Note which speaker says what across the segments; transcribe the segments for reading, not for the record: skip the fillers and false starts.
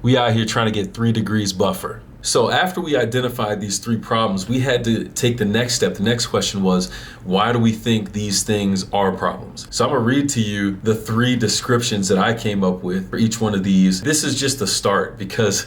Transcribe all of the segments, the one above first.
Speaker 1: We out here trying to get 3 degrees buffer. So after we identified these 3 problems, we had to take the next step. The next question was, why do we think these things are problems? So I'm gonna read to you the 3 descriptions that I came up with for each one of these. This is just a start because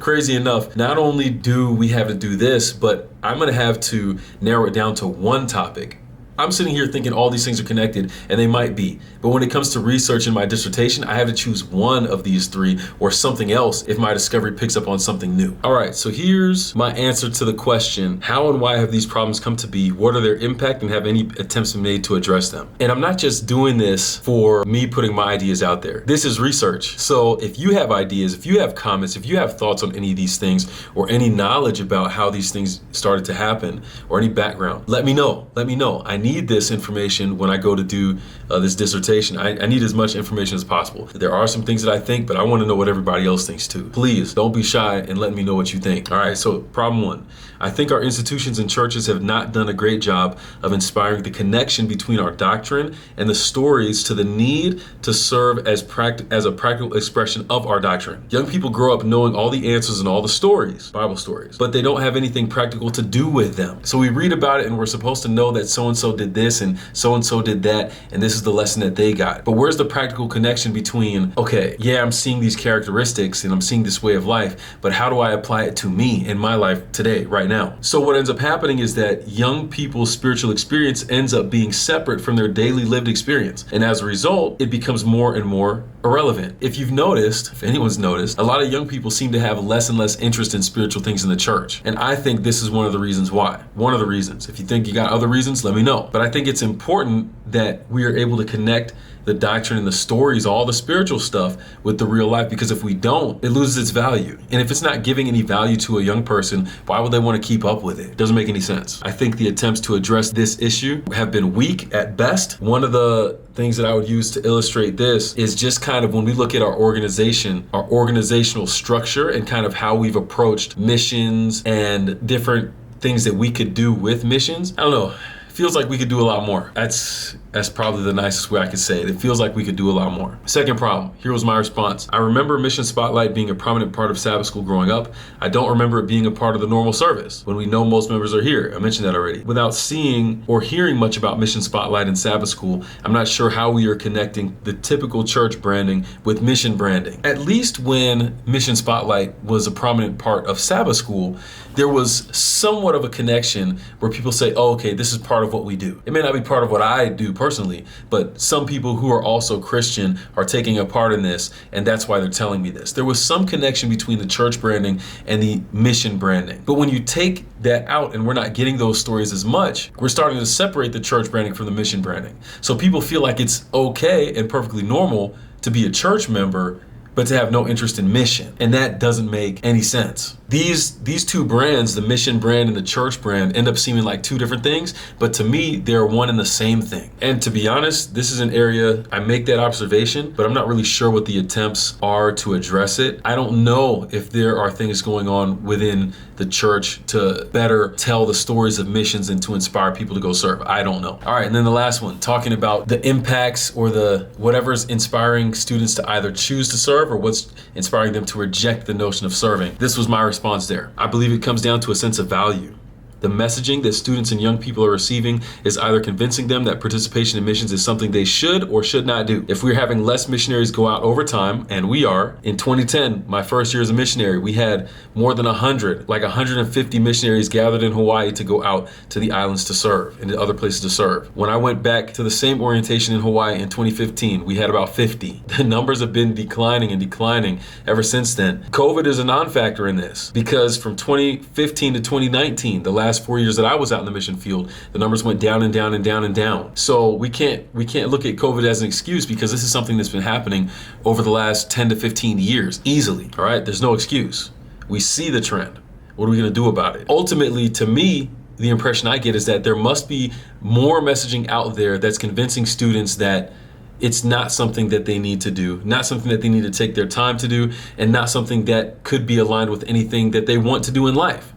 Speaker 1: crazy enough, not only do we have to do this, but I'm gonna have to narrow it down to one topic. I'm sitting here thinking all these things are connected, and they might be. But when it comes to research in my dissertation, I have to choose one of these 3 or something else if my discovery picks up on something new. All right, so here's my answer to the question, how and why have these problems come to be? What are their impact, and have any attempts been made to address them? And I'm not just doing this for me putting my ideas out there. This is research. So if you have ideas, if you have comments, if you have thoughts on any of these things, or any knowledge about how these things started to happen, or any background, let me know. Let me know. I need this information when I go to do this dissertation. I need as much information as possible. There are some things that I think, but I want to know what everybody else thinks too. Please don't be shy and let me know what you think. All right, so problem 1. I think our institutions and churches have not done a great job of inspiring the connection between our doctrine and the stories to the need to serve as a practical expression of our doctrine. Young people grow up knowing all the answers and all the stories, Bible stories, but they don't have anything practical to do with them. So we read about it and we're supposed to know that so-and-so did this and so-and-so did that, and this is the lesson that they got. But where's the practical connection between, okay, yeah, I'm seeing these characteristics and I'm seeing this way of life, but how do I apply it to me in my life today, right now? So what ends up happening is that young people's spiritual experience ends up being separate from their daily lived experience. And as a result, it becomes more and more irrelevant. If you've noticed, if anyone's noticed, a lot of young people seem to have less and less interest in spiritual things in the church. And I think this is one of the reasons why. One of the reasons. If you think you got other reasons, let me know. But I think it's important that we are able to connect the doctrine and the stories, all the spiritual stuff, with the real life, because if we don't, it loses its value. And if it's not giving any value to a young person, why would they want to keep up with it? It doesn't make any sense. I think the attempts to address this issue have been weak at best. One of the things that I would use to illustrate this is just kind of when we look at our organization, our organizational structure, and kind of how we've approached missions and different things that we could do with missions. I don't know. Feels like we could do a lot more. That's probably the nicest way I could say it. It feels like we could do a lot more. Second problem, here was my response. I remember Mission Spotlight being a prominent part of Sabbath School growing up. I don't remember it being a part of the normal service when we know most members are here. I mentioned that already. Without seeing or hearing much about Mission Spotlight and Sabbath School, I'm not sure how we are connecting the typical church branding with mission branding. At least when Mission Spotlight was a prominent part of Sabbath School, there was somewhat of a connection where people say, oh, okay, this is part of what we do. It may not be part of what I do personally, but some people who are also Christian are taking a part in this, and that's why they're telling me this. There was some connection between the church branding and the mission branding. But when you take that out and we're not getting those stories as much, we're starting to separate the church branding from the mission branding. So people feel like it's okay and perfectly normal to be a church member, but to have no interest in mission. And that doesn't make any sense. These 2 brands, the mission brand and the church brand, end up seeming like 2 different things, but to me, they're one and the same thing. And to be honest, this is an area I make that observation, but I'm not really sure what the attempts are to address it. I don't know if there are things going on within the church to better tell the stories of missions and to inspire people to go serve. I don't know. All right, and then the last one, talking about the impacts or the whatever's inspiring students to either choose to serve or what's inspiring them to reject the notion of serving. This was my response there. I believe it comes down to a sense of value. The messaging that students and young people are receiving is either convincing them that participation in missions is something they should or should not do. If we're having less missionaries go out over time, and we are, in 2010, my first year as a missionary, we had more than 100, like 150 missionaries gathered in Hawaii to go out to the islands to serve and to other places to serve. When I went back to the same orientation in Hawaii in 2015, we had about 50. The numbers have been declining and declining ever since then. COVID is a non-factor in this because from 2015 to 2019, the last 4 years that I was out in the mission field, the numbers went down and down and down and down. So we can't look at COVID as an excuse because this is something that's been happening over the last 10 to 15 years easily. All right, there's no excuse. We see the trend. What are we going to do about it? Ultimately, to me, the impression I get is that there must be more messaging out there that's convincing students that it's not something that they need to do, not something that they need to take their time to do, and not something that could be aligned with anything that they want to do in life.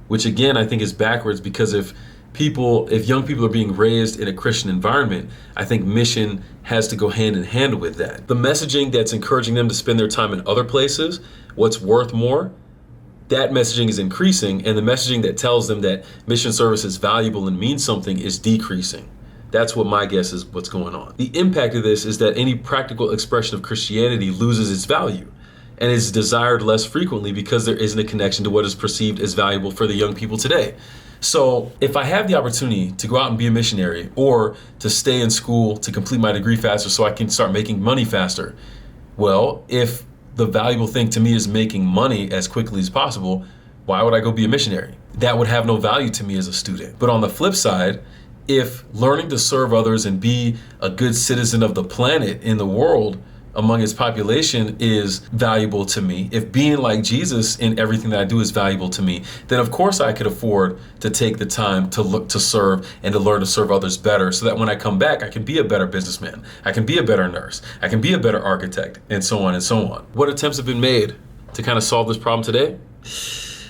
Speaker 1: Which again, I think is backwards, because if young people are being raised in a Christian environment, I think mission has to go hand in hand with that. The messaging that's encouraging them to spend their time in other places what's worth more, that messaging is increasing, and the messaging that tells them that mission service is valuable and means something is decreasing. That's what my guess is what's going on. The impact of this is that any practical expression of Christianity loses its value and is desired less frequently because there isn't a connection to what is perceived as valuable for the young people today. So if I have the opportunity to go out and be a missionary, or to stay in school to complete my degree faster so I can start making money faster, well, if the valuable thing to me is making money as quickly as possible, why would I go be a missionary? That would have no value to me as a student. But on the flip side, if learning to serve others and be a good citizen of the planet in the world among its population is valuable to me, if being like Jesus in everything that I do is valuable to me, then of course I could afford to take the time to look to serve and to learn to serve others better, so that when I come back, I can be a better businessman, I can be a better nurse, I can be a better architect, and so on and so on. What attempts have been made to kind of solve this problem today?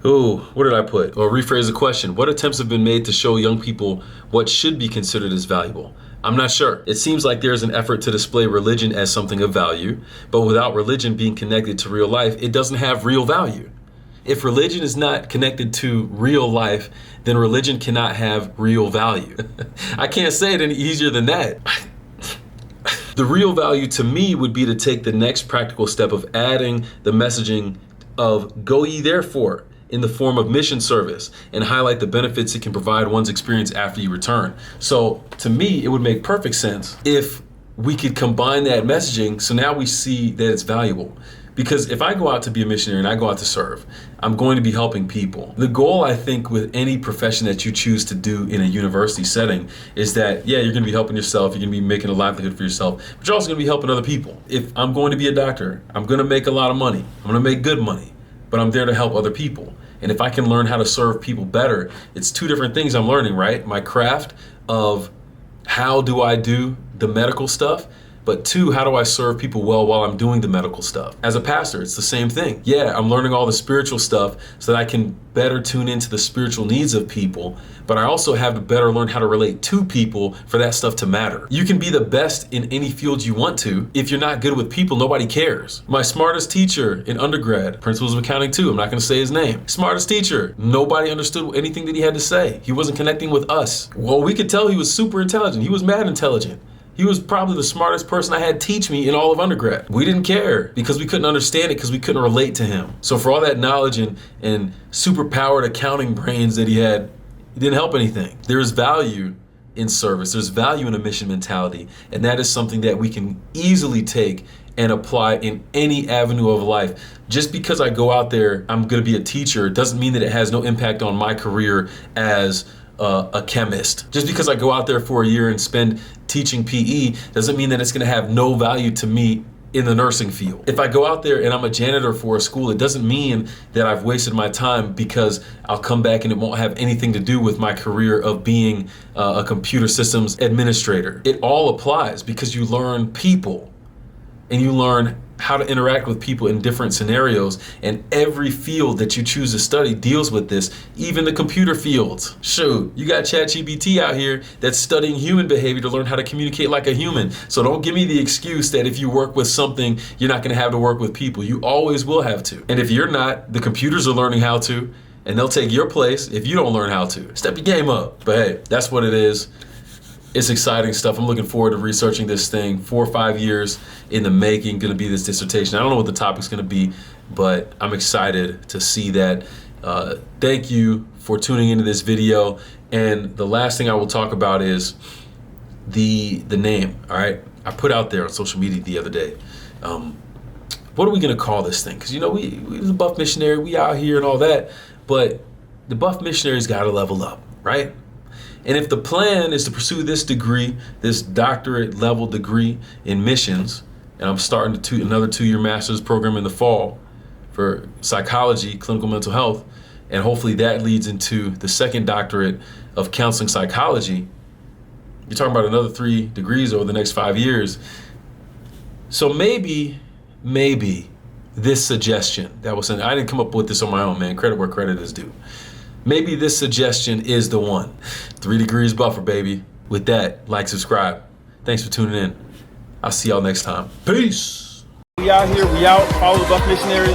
Speaker 1: Ooh, what did I put? Or rephrase the question. What attempts have been made to show young people what should be considered as valuable? I'm not sure. It seems like there's an effort to display religion as something of value, but without religion being connected to real life, it doesn't have real value. If religion is not connected to real life, then religion cannot have real value. I can't say it any easier than that. The real value to me would be to take the next practical step of adding the messaging of "Go ye therefore" in the form of mission service, and highlight the benefits it can provide one's experience after you return. So to me, it would make perfect sense if we could combine that messaging, so now we see that it's valuable. Because if I go out to be a missionary and I go out to serve, I'm going to be helping people. The goal, I think, with any profession that you choose to do in a university setting is that, yeah, you're gonna be helping yourself, you're gonna be making a livelihood for yourself, but you're also gonna be helping other people. If I'm going to be a doctor, I'm gonna make a lot of money, I'm gonna make good money, but I'm there to help other people. And if I can learn how to serve people better, it's two different things I'm learning, right? My craft of how do I do the medical stuff, but two, how do I serve people well while I'm doing the medical stuff? As a pastor, it's the same thing. Yeah, I'm learning all the spiritual stuff so that I can better tune into the spiritual needs of people, but I also have to better learn how to relate to people for that stuff to matter. You can be the best in any field you want to. If you're not good with people, nobody cares. My smartest teacher in undergrad, Principles of Accounting 2, I'm not gonna say his name. Smartest teacher, nobody understood anything that he had to say. He wasn't connecting with us. Well, we could tell he was super intelligent. He was mad intelligent. He was probably the smartest person I had teach me in all of undergrad. We didn't care because we couldn't understand it, because we couldn't relate to him. So for all that knowledge and super powered accounting brains that he had, it didn't help anything. There is value in service. There's value in a mission mentality. And that is something that we can easily take and apply in any avenue of life. Just because I go out there, I'm gonna be a teacher, doesn't mean that it has no impact on my career as a chemist. Just because I go out there for a year and spend teaching PE doesn't mean that it's gonna have no value to me in the nursing field. If I go out there and I'm a janitor for a school, it doesn't mean that I've wasted my time, because I'll come back and it won't have anything to do with my career of being a computer systems administrator. It all applies, because you learn people and you learn how to interact with people in different scenarios, and every field that you choose to study deals with this, even the computer fields. Shoot, you got ChatGPT out here that's studying human behavior to learn how to communicate like a human. So don't give me the excuse that if you work with something, you're not gonna have to work with people. You always will have to. And if you're not, the computers are learning how to, and they'll take your place if you don't learn how to. Step your game up. But hey, that's what it is. It's exciting stuff. I'm looking forward to researching this thing. 4 or 5 years in the making, gonna be this dissertation. I don't know what the topic's gonna be, but I'm excited to see that. Thank you for tuning into this video. And the last thing I will talk about is the name, all right? I put out there on social media the other day, what are we gonna call this thing? Because you know, we the Buff Missionary, we out here and all that, but the Buff Missionary's gotta level up, right? And if the plan is to pursue this degree, this doctorate level degree in missions, and I'm starting another 2-year master's program in the fall for psychology, clinical mental health, and hopefully that leads into the second doctorate of counseling psychology, you're talking about another 3 degrees over the next 5 years. So maybe this suggestion that was sent, I didn't come up with this on my own, man. Credit where credit is due. Maybe this suggestion is the one. 3 degrees buffer, baby. With that, like, subscribe. Thanks for tuning in. I'll see y'all next time. Peace.
Speaker 2: We out here, we out. Follow the Buff Missionary.